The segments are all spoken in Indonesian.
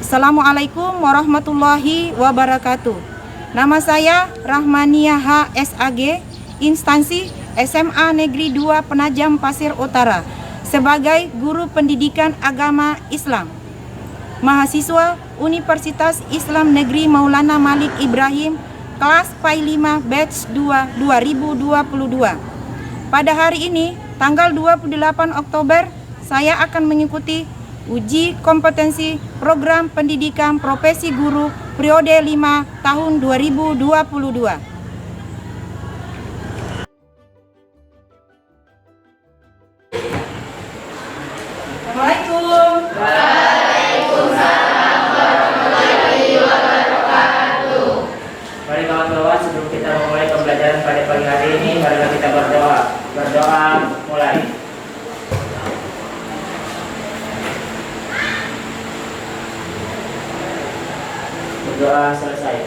Assalamualaikum warahmatullahi wabarakatuh. Nama saya Rahmaniah HSAG, instansi SMA Negeri 2 Penajam Pasir Utara, sebagai guru pendidikan agama Islam. Mahasiswa Universitas Islam Negeri Maulana Malik Ibrahim, kelas PAI 5 batch 2 2022. Pada hari ini, tanggal 28 Oktober, saya akan mengikuti uji kompetensi program pendidikan profesi guru periode 5 tahun 2022. Assalamualaikum. Waalaikumsalam warahmatullahi wabarakatuh. Mari kawan-kawan, sebelum kita memulai pembelajaran pada pagi hari ini, marilah kita berdoa. Berdoa mulai. Berdoa selesai.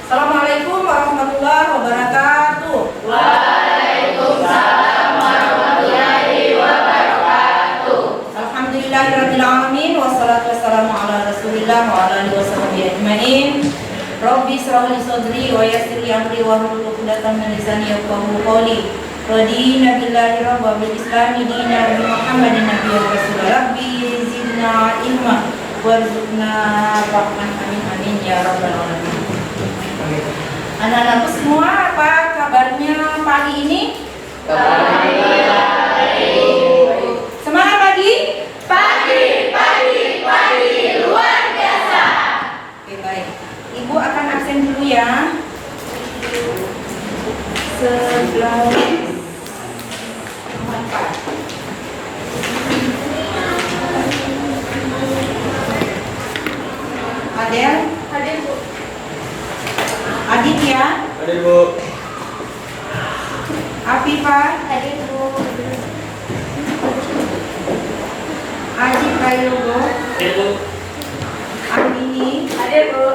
Assalamualaikum warahmatullahi wabarakatuh. Waalaikumsalam warahmatullahi wabarakatuh. Alhamdulillahirabbil alamin, wassalatu wassalamu ala Rasulillah wa ala alihi wasahbihi ajmain. Rabbi shrah li sadri wa yassir li amri wahlul 'uqdatam min lisani yafqahu qawli. Radina billahi rabban bil islami dinan wa Muhammadin nabiyyan rasul. Rabbi zidna ilma warzuqna fahman, amin amin ya rabbal alamin. Anak-anakku semua, apa kabarnya pagi ini? Semangat pagi? Pagi luar biasa. Oke, baik. Ibu akan absen dulu ya. Sebelah Adel, Hadir Bu. Aditya, Hadir Bu. Afifa, Hadir Bu. Ajit Prayogo, Hadir Bu. Andini, Hadir Bu.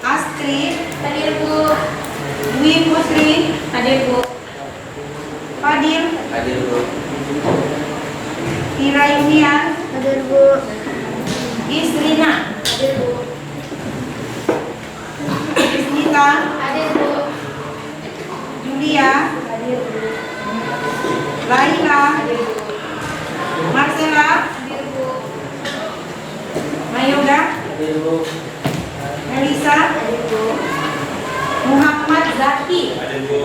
Astrid, Hadir Bu. Dwi Putri, Hadir Bu. Fadil, Hadir Bu. Tira Yunian, Hadir Bu. Isrina, Hadir Bu. Isnita, Hadir Bu. Julia, Hadir Bu. Laila, Hadir Bu. Marcela, Hadir Bu. Mayoga, Hadir Bu. Melisa, Hadir Bu. Muhammad Zaki, Hadir Bu.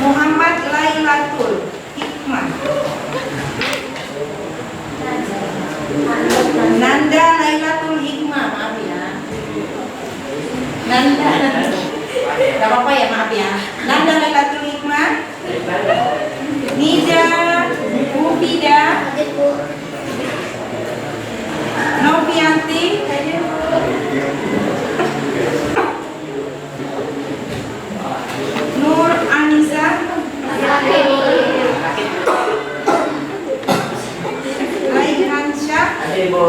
Muhammad Lailatul Hikmah, Nanda Lailatul Hikmah, maaf ya. Nanda, gak apa-apa ya, maaf ya. Nanda Lailatul Hikmah, Nida, Mufida, Hadir Bu. Novianti, Hadir Bu. Nur Anissa, Hadir Bu. Raihan Syah, Hadir Bu.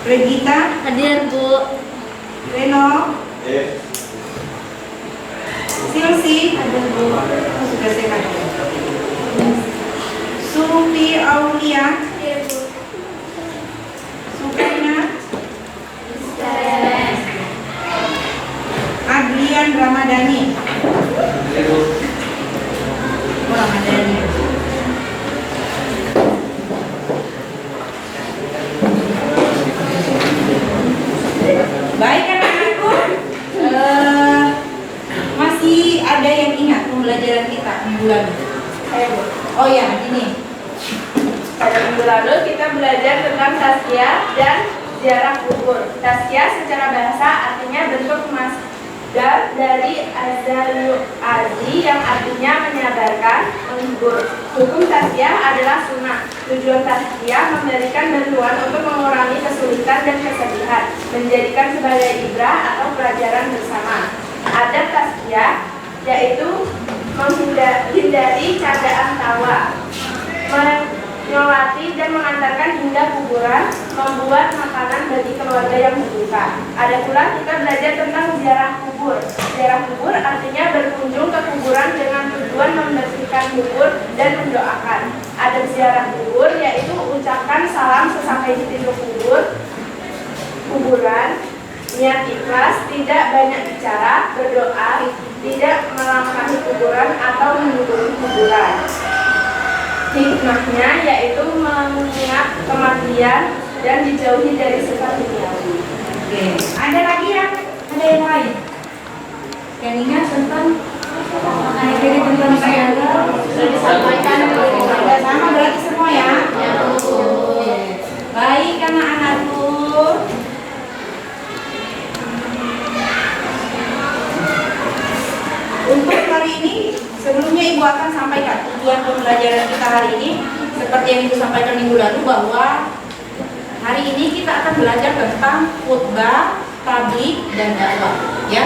Regita, Hadir Bu. Reno, Silsi, Hadir Bu. oh, sudah sehat. Sufi Aulia, Hadir Bu. Sukaina, Bismillah. Adrian Ramadhani, Hadir Bu. oh, Ramadhani. Baik anak-anakku, masih ada yang ingat pembelajaran kita minggu lalu? Ayo Bu. Oh ya, ini. Pada minggu lalu kita belajar tentang tazkiyah dan ziarah kubur. Tazkiyah secara bahasa artinya bentuk masdar dari azalu azi yang artinya menyadarkan, menghibur. Hukum tazkiyah adalah sunnah. Tujuan tazkiyah memberikan bantuan untuk mengurangi kesulitan dan kesedihan, menjadikan sebagai ibrah atau pelajaran bersama. Adab tazkiyah yaitu menghindari candaan tawa, melewati dan mengantarkan hingga kuburan, membuat makanan bagi keluarga yang berduka. Ada pula kita belajar tentang ziarah kubur. Ziarah kubur artinya berkunjung ke kuburan dengan tujuan membersihkan kubur dan mendoakan. Adab ziarah kubur yaitu ucapkan salam sesampai di pintu kuburan, niat ikhlas, tidak banyak bicara, berdoa, tidak melangkahi kuburan atau mengunjungi kuburan. Hikmahnya yaitu mengingat kematian dan dijauhi dari sifat duniawi. Oke. Ada lagi ada yang lain? Yang ingat tentang materi tentang siaga sudah disampaikan. Sudah sama berarti semua ya? Ya. Oke. Baik anak-anakku. Untuk hari ini, sebelumnya Ibu akan sampaikan tujuan pembelajaran kita hari ini. Seperti yang Ibu sampaikan minggu lalu bahwa hari ini kita akan belajar tentang khutbah, tabligh, dan dakwah. Ya.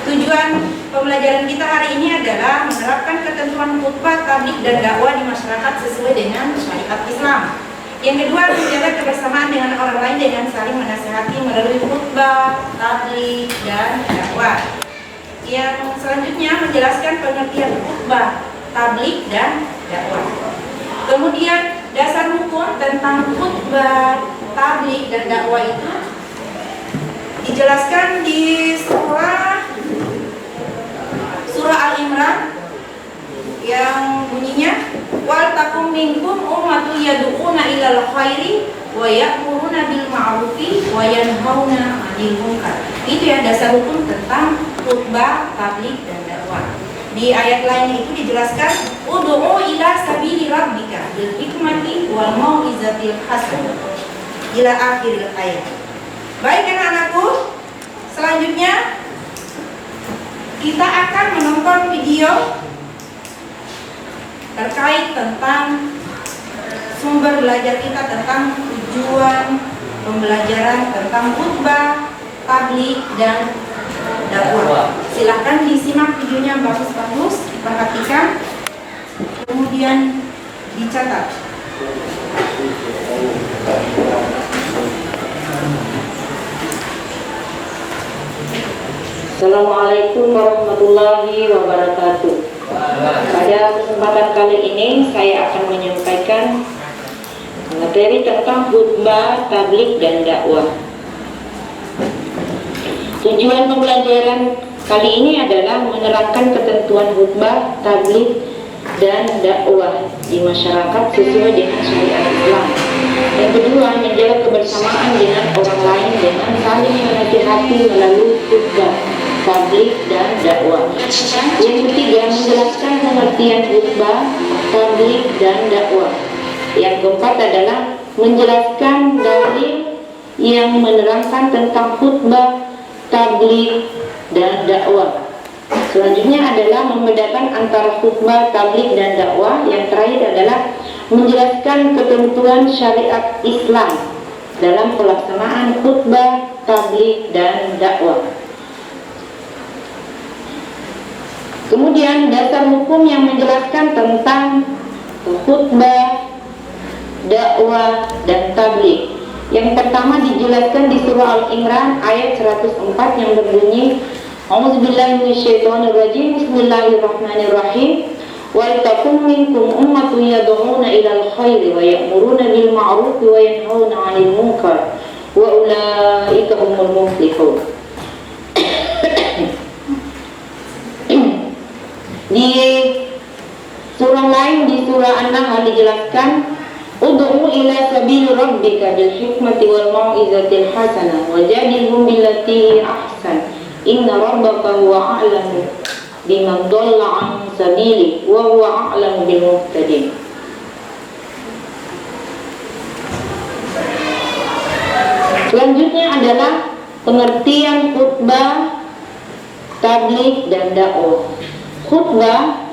Tujuan pembelajaran kita hari ini adalah menerapkan ketentuan khutbah, tabligh, dan dakwah di masyarakat sesuai dengan syariat Islam. Yang kedua, menjaga kebersamaan dengan orang lain dengan saling menasihati melalui khutbah, tabligh, dan dakwah. Yang selanjutnya menjelaskan pengertian khutbah, tabligh, dan dakwah. Kemudian dasar hukum tentang khutbah, tabligh, dan dakwah itu dijelaskan di surah Al-Imran yang bunyinya wal takum minkum ummatun yad'una ilal khairi wa ya'muruna bil ma'rufi wa yanhauna 'anil munkar. Itu ya dasar hukum tentang khutbah, tabligh, dan dakwah. Di ayat lainnya itu dijelaskan ud'u ila sabili rabbika bil hikmati wal mau'izatil hasanah ila akhir ayat. Baik anak-anakku, selanjutnya kita akan menonton video terkait tentang sumber belajar kita tentang tujuan pembelajaran tentang khutbah, tabligh, dan dakwah. Silahkan disimak videonya bagus-bagus, diperhatikan, kemudian dicatat. Assalamualaikum warahmatullahi wabarakatuh. Pada kesempatan kali ini saya akan menyampaikan materi tentang khutbah, tabligh, dan dakwah. Tujuan pembelajaran kali ini adalah menerapkan ketentuan khutbah, tabligh, dan dakwah di masyarakat sesuai dengan syariat Islam. Yang kedua, menjaga kebersamaan dengan orang lain dengan saling menasihati melalui khutbah, tabligh, dan dakwah. Yang ketiga, menjelaskan pengertian khutbah, tabligh, dan dakwah. Yang keempat adalah menjelaskan dalil yang menerangkan tentang khutbah, tabligh, dan dakwah. Selanjutnya adalah membedakan antara khutbah, tabligh, dan dakwah. Yang terakhir adalah menjelaskan ketentuan syariat Islam dalam pelaksanaan khutbah, tabligh, dan dakwah. Kemudian dasar hukum yang menjelaskan tentang khutbah, dakwah, dan tabligh. Yang pertama dijelaskan di surah Al-Imran ayat 104 yang berbunyi A'udzubillahi minasyaitonirrajim. Bismillahirrahmanirrahim. Wal takum minkum ummatun yad'una ilal khairi wa ya'muruna bil ma'ruf wa yanhauna 'anil munkar wa ulaika humul muflihun. Di surah lain, di surah An-Nahl dijelaskan ud'u ila sabili rabbika bil hikmati wal mau'izatil hasanah wajadilhum billati ahsan inna rabbaka huwa a'lamu biman dhalla an sabili wa huwa a'lamu bil muhtadin. Selanjutnya adalah pengertian khutbah, tabligh, dan dakwah. Khutbah,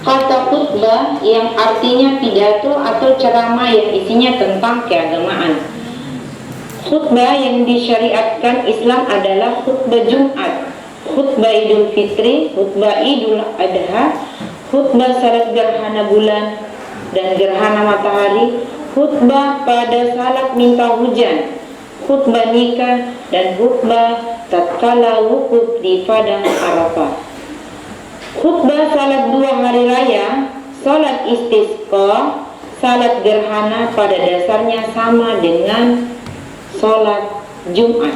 kata khutbah yang artinya pidato atau ceramah yang isinya tentang keagamaan. Khutbah yang disyariatkan Islam adalah khutbah Jumat, khutbah Idul Fitri, khutbah Idul Adha, khutbah salat gerhana bulan, dan gerhana matahari, khutbah pada salat minta hujan, khutbah nikah, dan khutbah tatkala wukuf di padang Arafah. Khutbah salat 2 hari raya, salat istisqa, salat gerhana pada dasarnya sama dengan salat Jumat.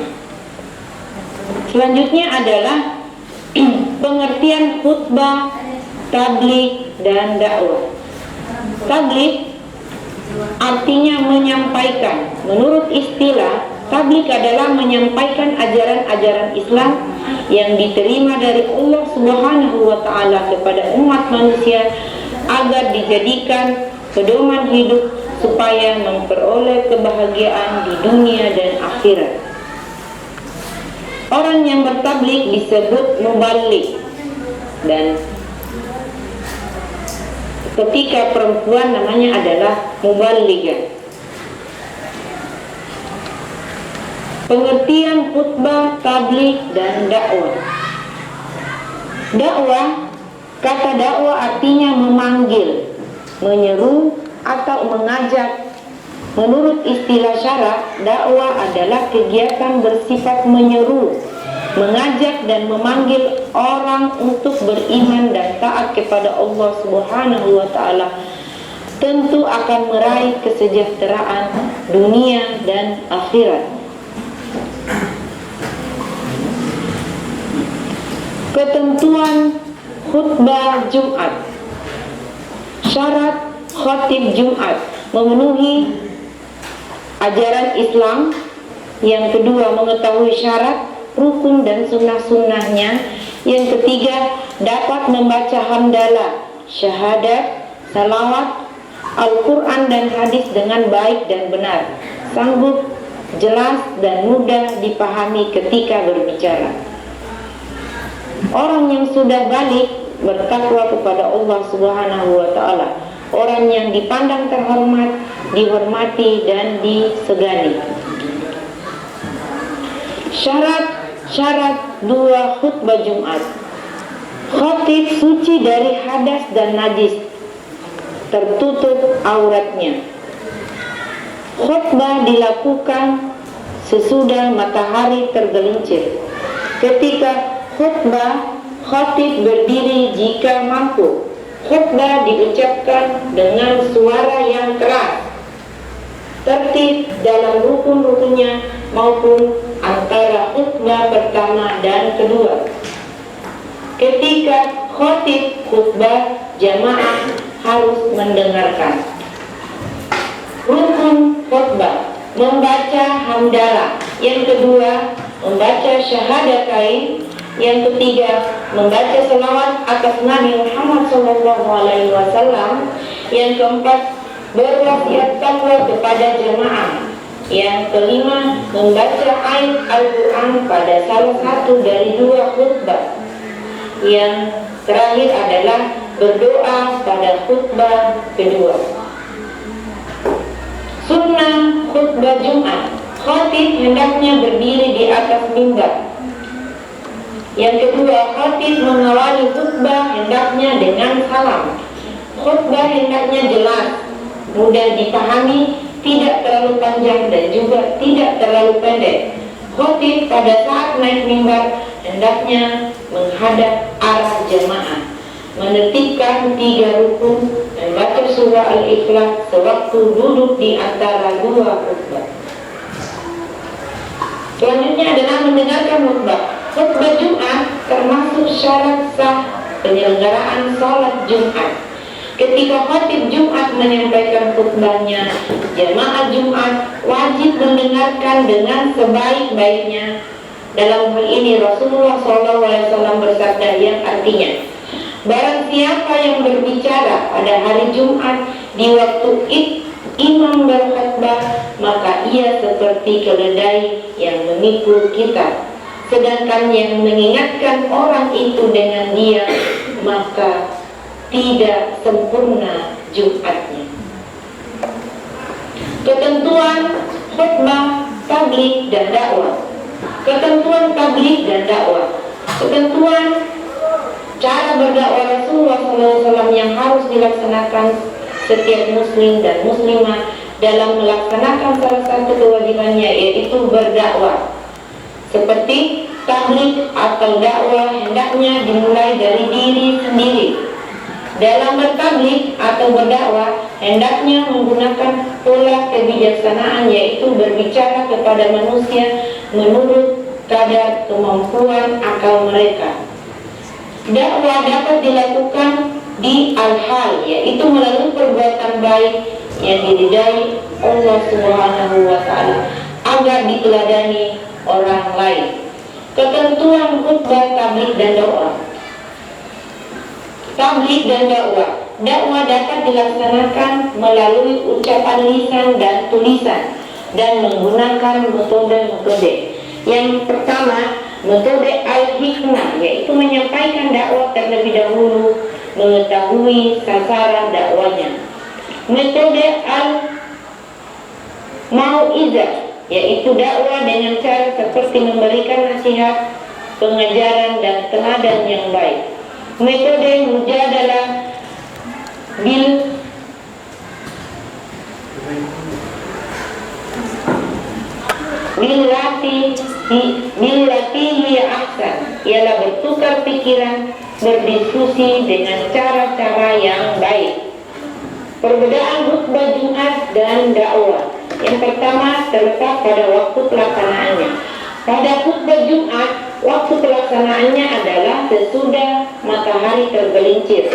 Selanjutnya adalah pengertian khutbah, tabligh, dan dakwah. Tabligh artinya menyampaikan. Menurut istilah, tabligh adalah menyampaikan ajaran-ajaran Islam yang diterima dari Allah Subhanahu wa Ta'ala kepada umat manusia agar dijadikan pedoman hidup supaya memperoleh kebahagiaan di dunia dan akhirat. Orang yang bertabligh disebut muballigh, dan ketika perempuan namanya adalah muballighah. Pengertian khutbah, tabligh, dan dakwah. Dakwah, kata dakwah artinya memanggil, menyeru, atau mengajak. Menurut istilah syara, dakwah adalah kegiatan bersifat menyeru, mengajak dan memanggil orang untuk beriman dan taat kepada Allah Subhanahu wa Ta'ala. Tentu akan meraih kesejahteraan dunia dan akhirat. Ketentuan khutbah Jumat. Syarat khatib Jumat: memenuhi ajaran Islam. Yang kedua, mengetahui syarat, rukun, dan sunnah-sunnahnya. Yang ketiga, dapat membaca hamdalah, syahadat, salawat, Al-Quran dan hadis dengan baik dan benar, sanggup, jelas, dan mudah dipahami ketika berbicara. Orang yang sudah balik bertakwa kepada Allah Subhanahu wa Ta'ala, orang yang dipandang terhormat, dihormati, dan disegani. Syarat 2 khutbah Jumat. Khatib suci dari hadas dan najis, tertutup auratnya. Khutbah dilakukan sesudah matahari tergelincir. Ketika khutbah, khatib berdiri jika mampu. Khutbah diucapkan dengan suara yang keras, tertib dalam rukun-rukunnya maupun antara khutbah pertama dan kedua. Ketika khatib khutbah, jamaah harus mendengarkan. Rukun khutbah: membaca hamdalah. Yang kedua, membaca syahadatain. Yang ketiga, membaca selawat atas Nabi Muhammad SAW. Yang keempat, berwasiat takwa kepada jamaah. Yang kelima, membaca ayat Al-Quran pada salah satu dari 2 khutbah. Yang terakhir adalah berdoa pada khutbah kedua. Sunnah khutbah Jumat: khatib hendaknya berdiri di atas mimbar. Yang kedua, khatib mengawali khutbah hendaknya dengan salam. Khutbah hendaknya jelas, mudah dipahami, tidak terlalu panjang dan juga tidak terlalu pendek. Khatib pada saat naik mimbar hendaknya menghadap arah jamaah, menertibkan 3 rukun, dan baca surah Al-Ikhlas sewaktu duduk di antara 2 khutbah. Selanjutnya adalah mendengarkan khutbah. Khutbah Jumat termasuk syarat sah penyelenggaraan sholat Jumat. Ketika khatib Jumat menyampaikan khutbahnya, jamaah Jumat wajib mendengarkan dengan sebaik-baiknya. Dalam hal ini Rasulullah SAW bersabda yang artinya, barang siapa yang berbicara pada hari Jumat di waktu imam berkhutbah, maka ia seperti keledai yang memikul kita. Sedangkan yang mengingatkan orang itu dengan diam, maka tidak sempurna Jumatnya. Ketentuan khutbah, tabligh, dan dakwah. Ketentuan tabligh dan dakwah. Ketentuan cara berdakwah Rasulullah SAW yang harus dilaksanakan setiap muslim dan muslimah dalam melaksanakan salah satu kewajibannya, yaitu berdakwah. Seperti tabligh atau dakwah hendaknya dimulai dari diri sendiri. Dalam bertabligh atau berdakwah hendaknya menggunakan pola kebijaksanaan, yaitu berbicara kepada manusia menurut kadar kemampuan akal mereka. Dakwah dapat dilakukan di al-hal, yaitu melalui perbuatan baik yang diridai Allah Subhanahu wa Ta'ala agar diteladani orang lain. Ketentuan khutbah tabligh dan dakwah. Tabligh dan dakwah. Dakwah dapat dilaksanakan melalui ucapan lisan dan tulisan dan menggunakan metode-metode. Yang pertama, metode al-hikmah, yaitu menyampaikan dakwah terlebih dahulu, mengetahui sasaran dakwanya. Metode al-mau'izah, yaitu dakwah dengan cara seperti memberikan nasihat, pengajaran dan teladan yang baik. Metode mujadalah billati hiya ahsan, ialah bertukar pikiran, berdiskusi dengan cara-cara yang baik. Perbedaan khutbah Jumat dan dakwah. Yang pertama terletak pada waktu pelaksanaannya. Pada khutbah Jumat, waktu pelaksanaannya adalah sesudah matahari tergelincir,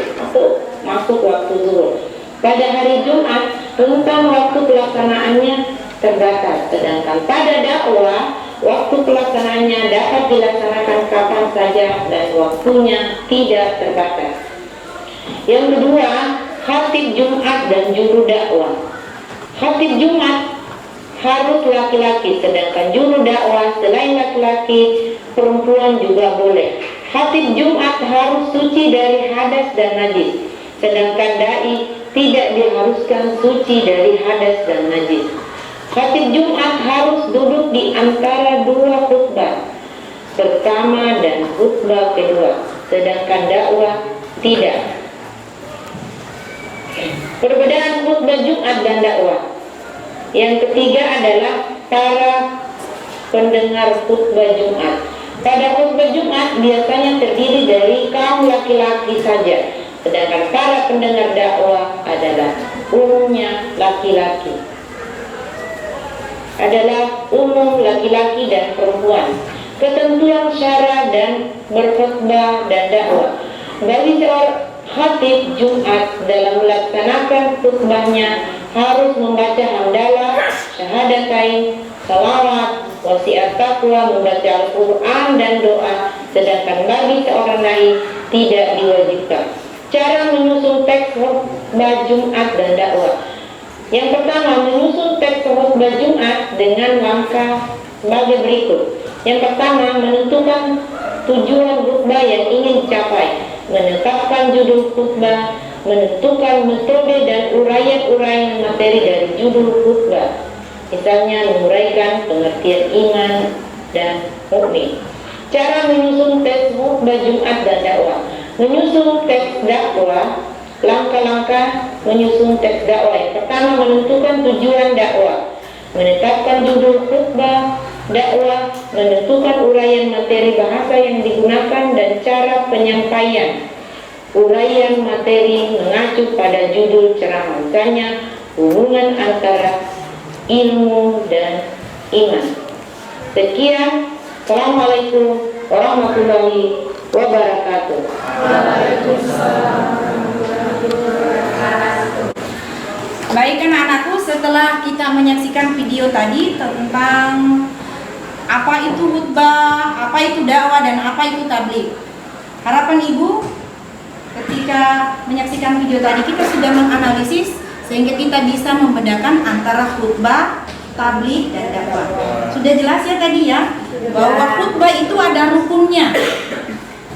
masuk waktu zuhur. Pada hari Jumat, rentang waktu pelaksanaannya terbatas. Sedangkan pada dakwah, waktu pelaksanaannya dapat dilaksanakan kapan saja dan waktunya tidak terbatas. Yang kedua, khatib Jumat dan juru dakwah. Khatib Jumat harus laki-laki, sedangkan juru dakwah selain laki-laki, perempuan juga boleh. Khatib Jumat harus suci dari hadas dan najis, sedangkan dai tidak diharuskan suci dari hadas dan najis. Khatib Jumat harus duduk di antara dua khutbah pertama dan khutbah kedua, sedangkan dakwah tidak. Perbedaan khutbah Jumat dan dakwah. Yang ketiga adalah para pendengar khutbah Jumat. Pada khutbah Jumat biasanya terdiri dari kaum laki-laki saja, sedangkan para pendengar dakwah adalah umum laki-laki dan perempuan. Ketentuan syarat dan berkhutbah dan dakwah. Bagi seorang khatib Jumat dalam melaksanakan khutbahnya harus membaca hamdalah, syahadatain, salawat, wasiat taqwa, membaca Al-Quran dan doa, sedangkan bagi seorang lain tidak diwajibkan. Cara menyusun teks khutbah Jumat dan dakwah. Yang pertama, menyusun teks khutbah Jumat dengan langkah sebagai berikut. Yang pertama, menentukan tujuan khutbah yang ingin dicapai, menetapkan judul khutbah, menentukan metode dan uraian-uraian materi dari judul khutbah. Misalnya menguraikan pengertian iman dan mukmin. Cara menyusun teks khutbah Jumat dan dakwah. Menyusun teks dakwah, langkah-langkah menyusun teks dakwah. Yang pertama, menentukan tujuan dakwah, menetapkan judul khutbah dakwah, menentukan uraian materi bahasa yang digunakan dan cara penyampaian. Uraian materi mengacu pada judul ceramah, misalnya hubungan antara ilmu dan iman. Sekian, Assalamualaikum warahmatullahi wabarakatuh. Baik anak-anakku, setelah kita menyaksikan video tadi tentang apa itu khutbah, apa itu dakwah, dan apa itu tabligh. Harapan ibu ketika menyaksikan video tadi kita sudah menganalisis sehingga kita bisa membedakan antara khutbah, tabligh, dan dakwah. Sudah jelas ya tadi ya, bahwa khutbah itu ada rukunnya.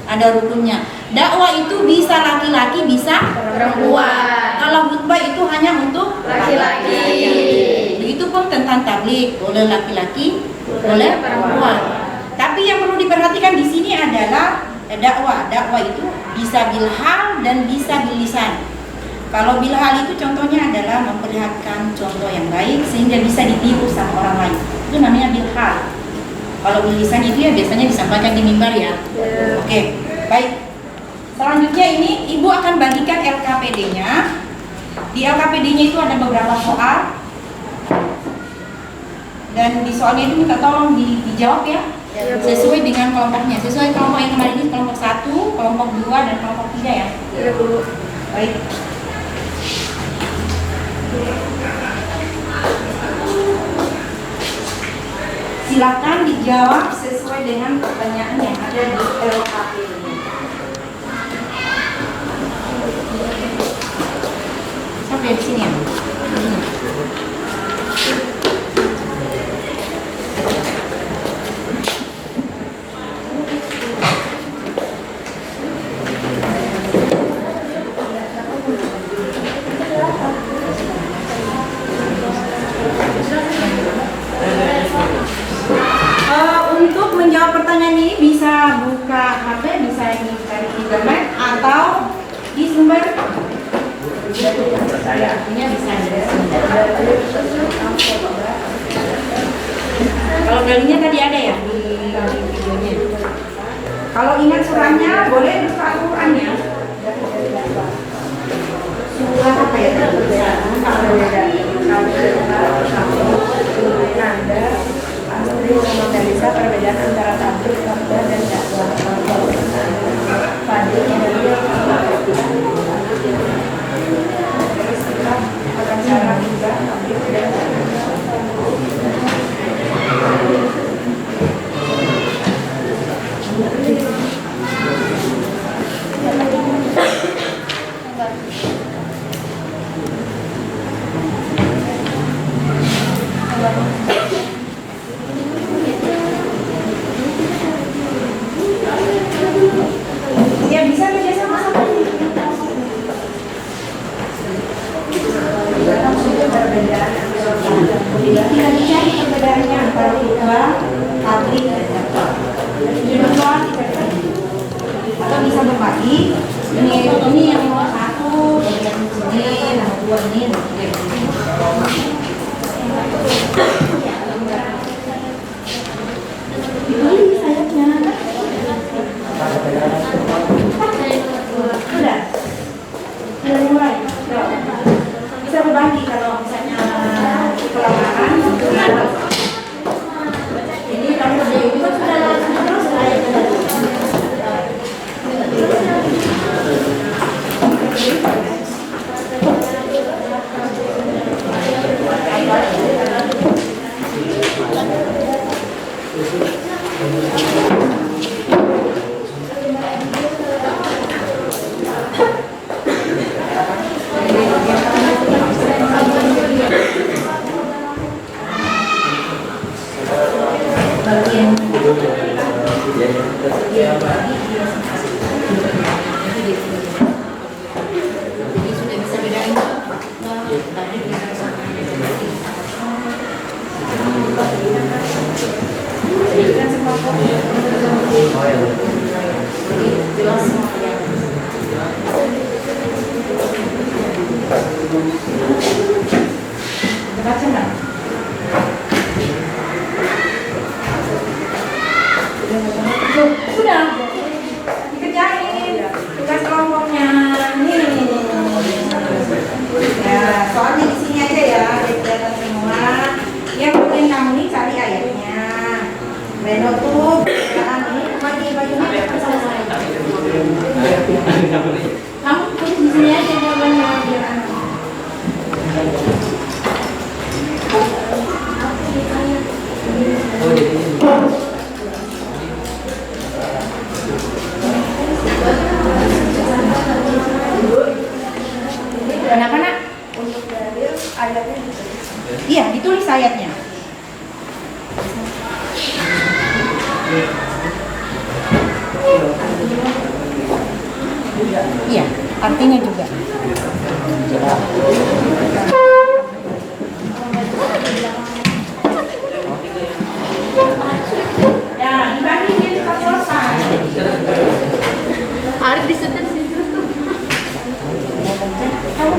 Ada rukunnya. Dakwah itu bisa laki-laki, bisa perempuan. Kalau khutbah itu hanya untuk laki-laki. Begitupun tentang tabligh, boleh laki-laki, boleh perempuan. Tapi yang perlu diperhatikan di sini adalah dakwah. Dakwah itu bisa bil hal dan bisa bil lisan. Kalau bil hal itu contohnya adalah memperlihatkan contoh yang baik sehingga bisa ditiru sama orang lain. Itu namanya bil hal. Kalau bil lisan itu ya biasanya disampaikan di mimbar ya. Oke, baik. Selanjutnya ini ibu akan bagikan LKPD-nya. Di LKPD-nya itu ada beberapa soal. Dan di soalnya itu minta tolong dijawab ya. Sesuai dengan kelompoknya. Sesuai kelompok yang kemarin ini kelompok 1, kelompok 2 dan kelompok 3 ya. Iya, Bu. Baik. Silakan dijawab sesuai dengan pertanyaan yang ada di LKPD. Sampai di sini ya. Untuk menjawab pertanyaan ini bisa buka HP, bisa cari di internet atau di sumber Saya. ini bisa di sini. Kalau dalilnya tadi ada ya di videonya. Kalau ingat surahnya boleh buka Al-Qur'annya. Surah apa ya? Menganalisa perbedaan antara tablik, khotbah, dan dakwah. Fadil yang akan cara juga tablik dan Ya bisa kerja sama-sama. Kita cari perbedaannya antara khutbah, tabligh dan dakwah. Atau bisa berbagi. Ini yang nomor 1, bagian ini, nomor 2 ini, ini sayapnya. Sudah mulai. Bisa berbagi kalau misalnya kelamaan. Ini kalau kerja itu kan sudah terus baca nggak? Sudah dikerjain tugas kelompoknya nih. Ya soalnya di sini aja ya, kelihatan semua. Yang penting kamu nih cari ayatnya. Beno tuh nih bagi-baginya selesai. Kamu tulis di sini aja jawabannya biar anak. Anak-anak untuk dalil ayatnya iya ditulis ayatnya. Iya, artinya juga. Ya, dibagi dia cepat selesai. Arif disetir sih. Kamu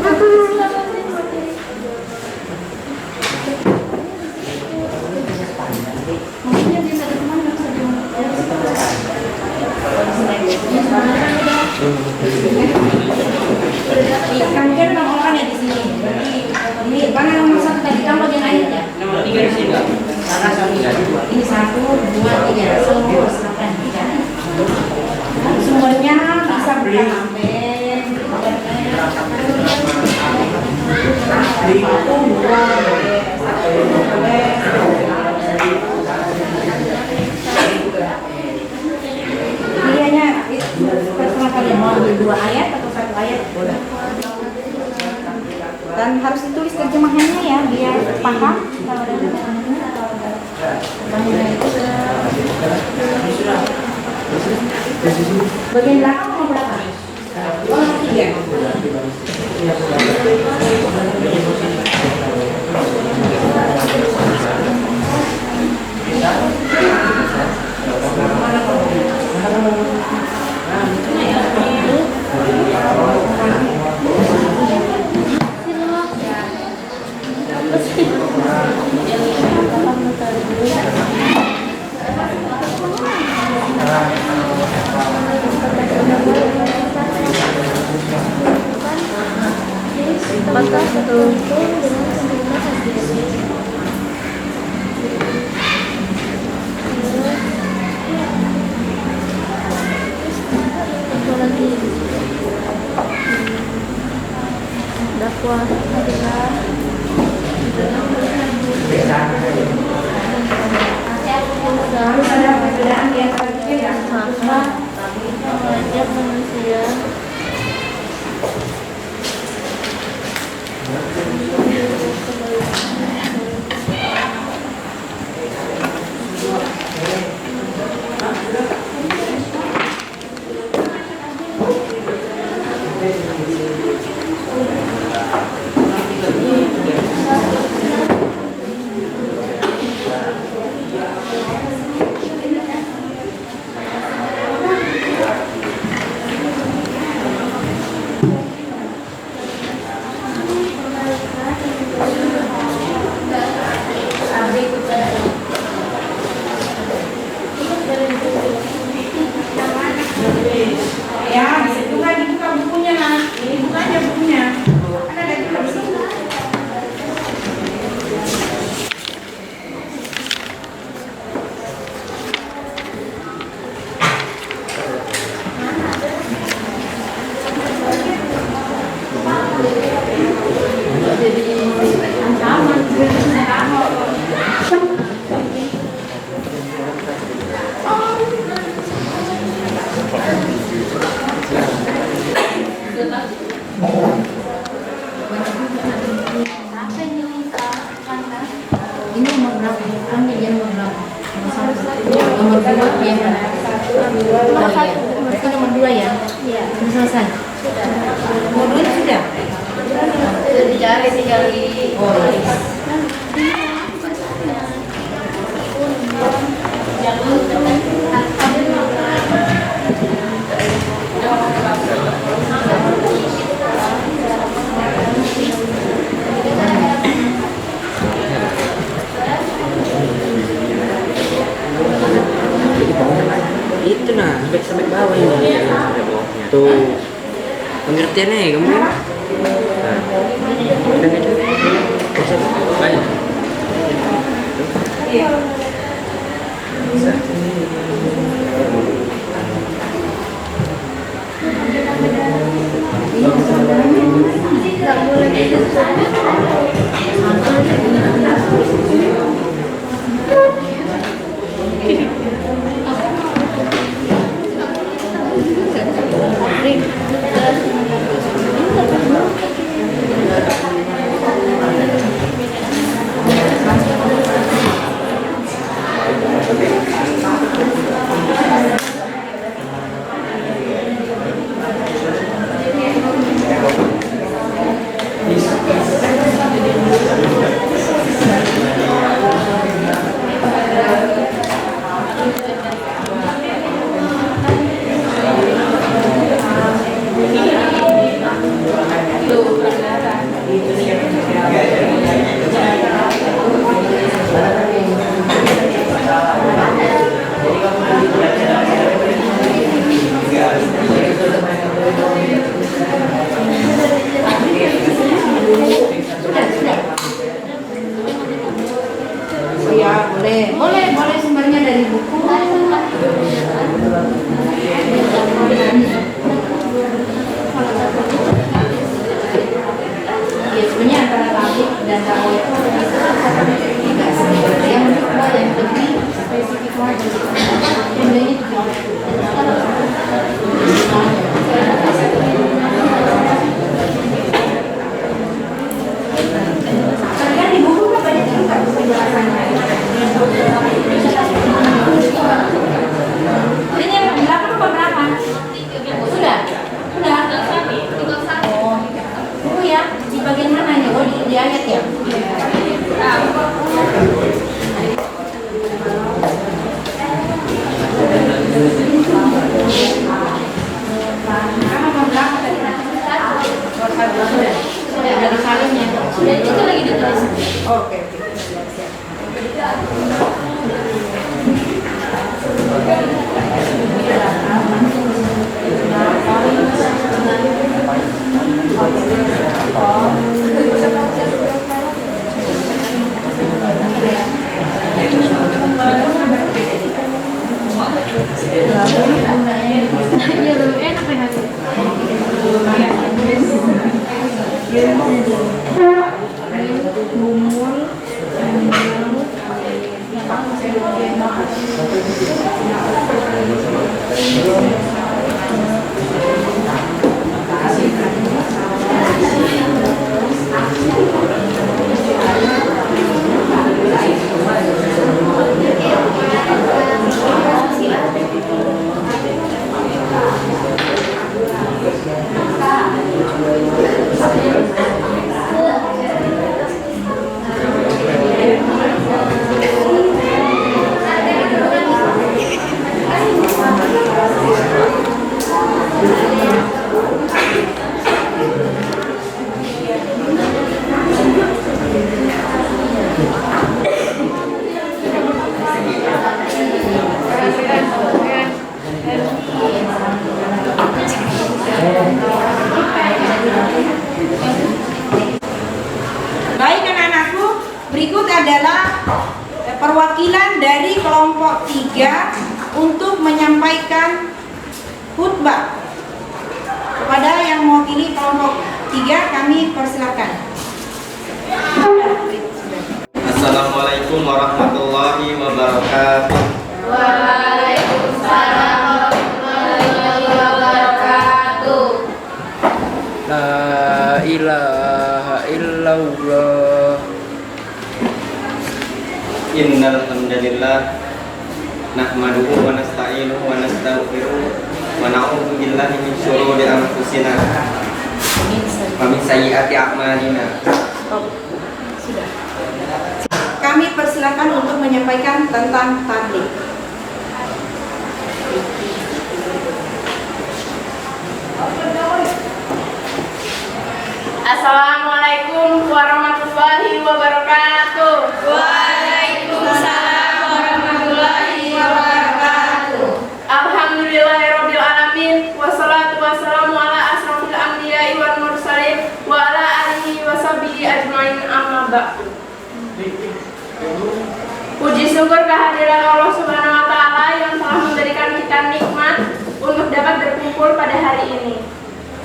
Iya, kan dia nongolkan ya di sini. Berarti ini mana nomor satu tadi kamu bagian akhirnya? Nomor 3 di sini. Sana satu. Ini 1, 2, 3. Sumur, silakan 3. Sumurnya bisa buka sampai 1, 2, boleh. 1, boleh. Iyanya, terserah kalian mau ambil 2 ayat atau 1 ayat boleh. Dan harus ditulis terjemahannya ya biar paham kalau ada bagian belakang mau berapa? Oh, 3. Dakwah adalah Harus ada perbedaan di antara tiga ya. mengajak manusia Ya, dibuka bukunya nah. Dibuka aja bukunya. Ada lagi di sini. Ini nomor berapa? Ambil yang nomor berapa? Nomor 2 yang mana? Oh iya, berarti nomor 2 ya? Iya. Sudah selesai? Nomor 2 itu sudah? Sudah dicari tinggal di... Oh iya. Itu nah sampai bawah ini tuh pengertiannya ya kamu kan udah gitu banyak Ya sebenarnya antara tablik dan dakwah itu tidak sebenarnya yang kedua yang lebih spesifik lagi. Bedanya itu kan di buku kan banyak juga penjelasannya. Ini yang belakang berapa? Sudah? Sudah? Oh, buku ya? Di bagian mana nih? Oh, di ayat ya? Kamu berapa tadi? Sudah ada salimnya. Sudah itu lagi ditulis. Oke. Baik anak-anakku, berikut adalah perwakilan dari kelompok 3 untuk menyampaikan khutbah. Kepada yang mewakili kelompok 3 kami persilakan. Assalamualaikum warahmatullahi wabarakatuh. Waalaikumsalam warahmatullahi wabarakatuh. La ilaha illallah. Innal hamdalillah nahmaduhu wa nasta'inuhu wa nastaghfiruh wa na'udzu billahi min shururi anfusina wa min sayyiati a'malina. Kami persilakan untuk menyampaikan tentang tabligh. Assalamualaikum warahmatullahi wabarakatuh. Waalaikumsalam warahmatullahi wabarakatuh. Alhamdulillahirabbil alamin wassalatu wassalamu ala asrofil anbiya'i wal mursalin wa ala alihi washabihi ajmain amma ba'du. Puji syukur kehadiran Allah Subhanahu wa taala yang telah memberikan kita nikmat untuk dapat berkumpul pada hari ini.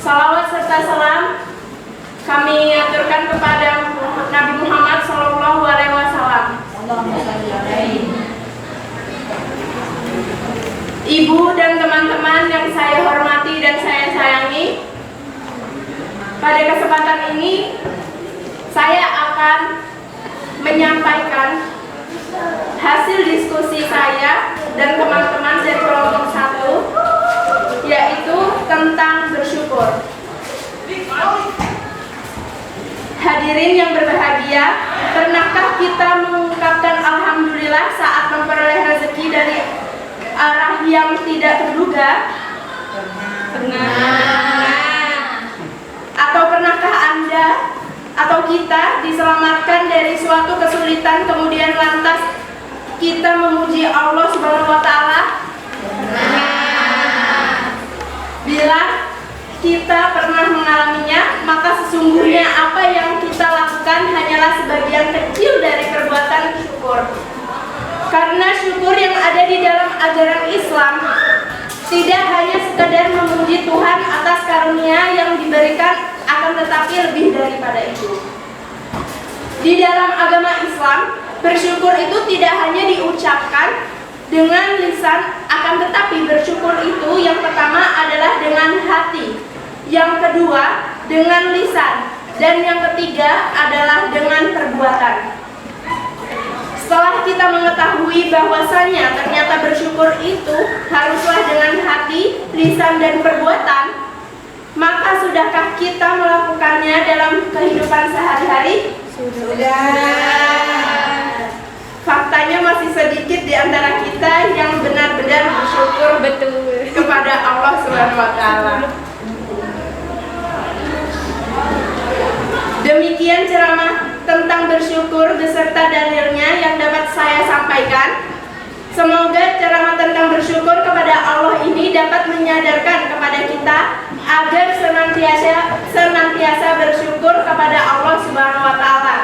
Salawat serta salam kami aturkan kepada Nabi Muhammad SAW. Ibu dan teman-teman yang saya hormati dan saya sayangi, pada kesempatan ini saya akan menyampaikan hasil diskusi saya dan teman-teman dari kelompok 1, yaitu tentang bersyukur. Hadirin yang berbahagia, pernahkah kita mengungkapkan alhamdulillah saat memperoleh rezeki dari arah yang tidak terduga? Pernah. Atau pernahkah Anda atau kita diselamatkan dari suatu kesulitan kemudian lantas kita memuji Allah Subhanahu wa taala? Pernah. Bila kita pernah mengalaminya, maka sesungguhnya apa yang kita lakukan hanyalah sebagian kecil dari perbuatan syukur. Karena syukur yang ada di dalam ajaran Islam tidak hanya sekedar memuji Tuhan atas karunia yang diberikan, akan tetapi lebih daripada itu. Di dalam agama Islam, bersyukur itu tidak hanya diucapkan dengan lisan, akan tetapi bersyukur itu yang pertama adalah dengan hati, yang kedua dengan lisan, dan yang ketiga adalah dengan perbuatan. Setelah kita mengetahui bahwasannya ternyata bersyukur itu haruslah dengan hati, lisan, dan perbuatan, maka sudahkah kita melakukannya dalam kehidupan sehari-hari? Sudah. Faktanya masih sedikit di antara kita yang benar-benar bersyukur kepada Allah Subhanahu wa taala. Demikian ceramah tentang bersyukur beserta dalilnya yang dapat saya sampaikan. Semoga ceramah tentang bersyukur kepada Allah ini dapat menyadarkan kepada kita agar senantiasa bersyukur kepada Allah Subhanahu wa taala.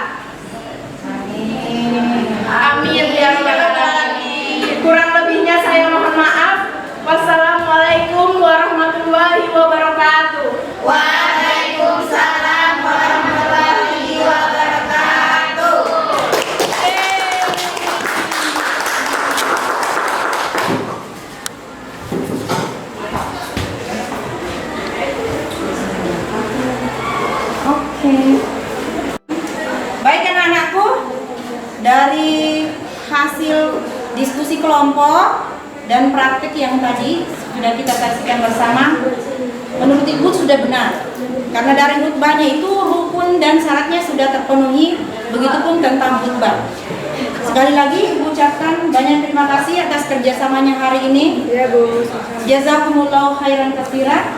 Amin ya rabbal alamin. Kurang lebihnya saya mohon maaf. Wassalamualaikum warahmatullahi wabarakatuh. Waalaikumsalam warahmatullahi wabarakatuh. Oke. Baik anak-anakku, dari hasil diskusi kelompok dan praktik yang tadi sudah kita saksikan bersama, menurut Ibu sudah benar. Karena dari khutbahnya itu rukun dan syaratnya sudah terpenuhi, begitupun tentang khutbah. Sekali lagi Ibu ucapkan banyak terima kasih atas kerjasamanya hari ini. Ya, Bu. Jazakumullahu khairan katsiran.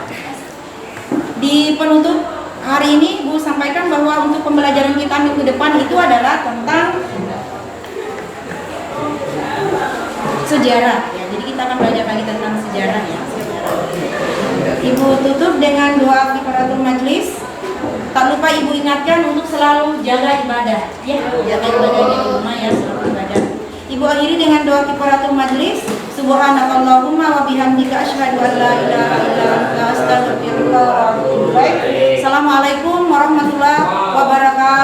Di penutup hari ini Ibu sampaikan bahwa untuk pembelajaran kita minggu depan itu adalah tentang sejarah ya. Jadi kita akan belajar lagi tentang sejarah ya. Ibu tutup dengan doa kifaratul majlis. Tak lupa Ibu ingatkan untuk selalu jaga ibadah ya, jaga ibadah di rumah ya, selalu ibadah. Ibu akhiri dengan doa kifaratul majlis. Subhanakallahumma wa bihamdika asyhadu an la ilaha illa anta astaghfiruka wa atubu ilaik. Assalamualaikum warahmatullahi wabarakatuh.